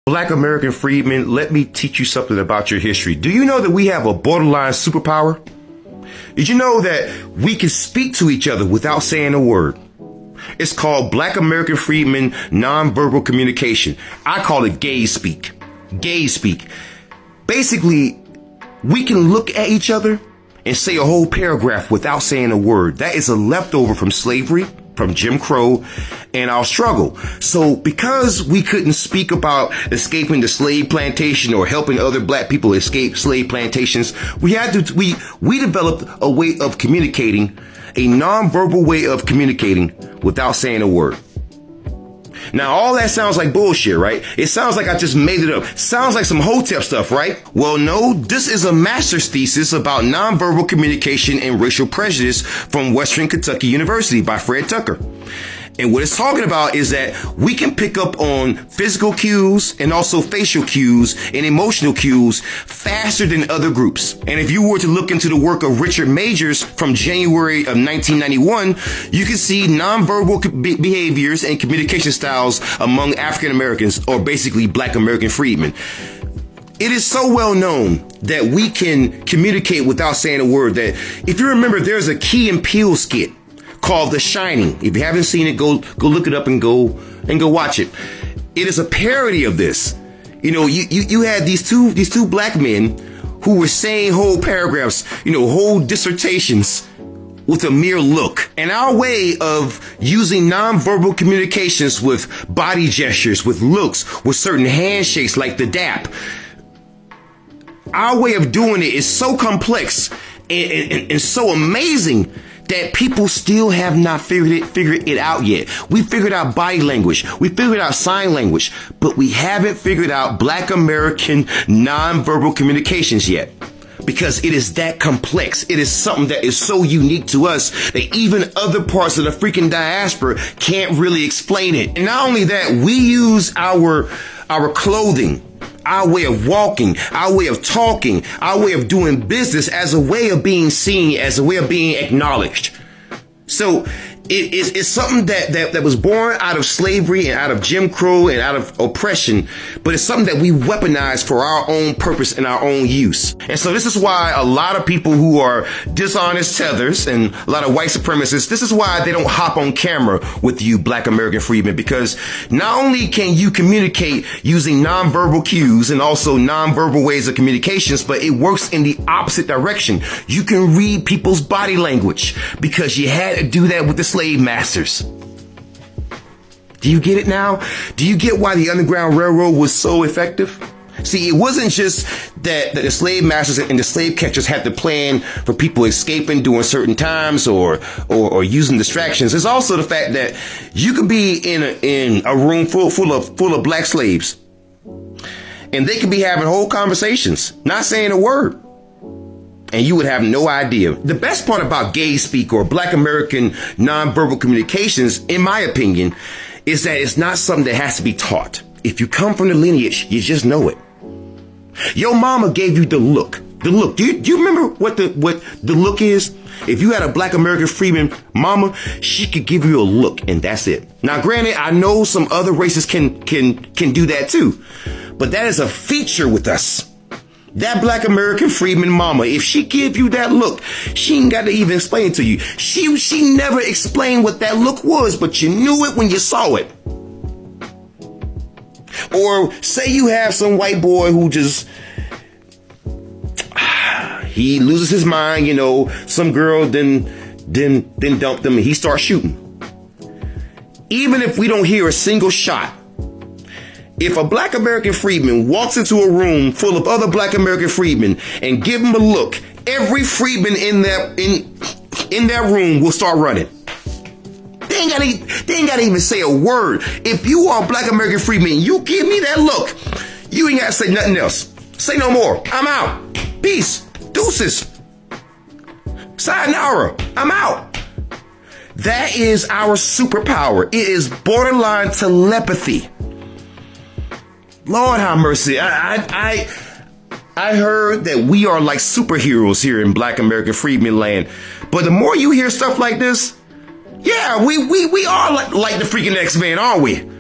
Black American freedmen, let me teach you something about your history. Do you know that we have a borderline superpower? Did you know that we can speak to each other without saying a word? It's called Black American freedmen nonverbal communication. I call it gaze speak. Gaze speak. Basically, we can look at each other and say a whole paragraph without saying a word. That is a leftover from slavery, from Jim Crow, and our struggle. So because we couldn't speak about escaping the slave plantation or helping other black people escape slave plantations, we developed a way of communicating, a nonverbal way of communicating without saying a word. Now, all that sounds like bullshit, right? It sounds like I just made it up. Sounds like some Hotep stuff, right? Well, no, this is a master's thesis about nonverbal communication and racial prejudice from Western Kentucky University by Fred Tucker. And what it's talking about is that we can pick up on physical cues and also facial cues and emotional cues faster than other groups. And if you were to look into the work of Richard Majors from January of 1991, you can see nonverbal behaviors and communication styles among African Americans, or basically Black American freedmen. It is so well known that we can communicate without saying a word that, if you remember, there's a Key and Peele skit called The Shining. If you haven't seen it, go look it up and go watch it. It is a parody of this. You know, you had these two black men who were saying whole paragraphs, whole dissertations with a mere look. And our way of using nonverbal communications with body gestures, with looks, with certain handshakes like the dap, our way of doing it is so complex and so amazing that people still have not figured it out yet. We figured out body language. We figured out sign language, but we haven't figured out Black American nonverbal communications yet, because it is that complex. It is something that is so unique to us that even other parts of the freaking diaspora can't really explain it. And not only that, we use our clothing, our way of walking, our way of talking, our way of doing business as a way of being seen, as a way of being acknowledged. So it's something that was born out of slavery and out of Jim Crow and out of oppression, but it's something that we weaponize for our own purpose and our own use. And so this is why a lot of people who are dishonest tethers and a lot of white supremacists, this is why they don't hop on camera with you Black American freedmen, because not only can you communicate using nonverbal cues and also nonverbal ways of communications, but it works in the opposite direction. You can read people's body language because you had to do that with the slave masters. Do you get it now? Do you get why the Underground Railroad was so effective? See, it wasn't just that the slave masters and the slave catchers had to plan for people escaping during certain times or using distractions. It's also the fact that you could be in a room full of black slaves, and they could be having whole conversations, not saying a word, and you would have no idea. The best part about gaze speak or Black American nonverbal communications, in my opinion, is that it's not something that has to be taught. If you come from the lineage, you just know it. Your mama gave you the look. The look. Do you remember what the look is? If you had a Black American freedman mama, she could give you a look, and that's it. Now, granted, I know some other races can do that too, but that is a feature with us. That Black American freedman mama, if she give you that look, she ain't got to even explain it to you. She never explained what that look was, but you knew it when you saw it. Or say you have some white boy who just, he loses his mind, some girl then dumped him and he starts shooting. Even if we don't hear a single shot, if a Black American freedman walks into a room full of other Black American freedmen and give him a look, every freedman in that room will start running. They ain't gotta even say a word. If you are a Black American freedman, you give me that look, you ain't gotta say nothing else. Say no more. I'm out. Peace. Deuces. Sayonara. I'm out. That is our superpower. It is borderline telepathy. Lord have mercy. I heard that we are like superheroes here in Black American freedmen land. But the more you hear stuff like this, yeah, we are like the freaking X-Men, aren't we?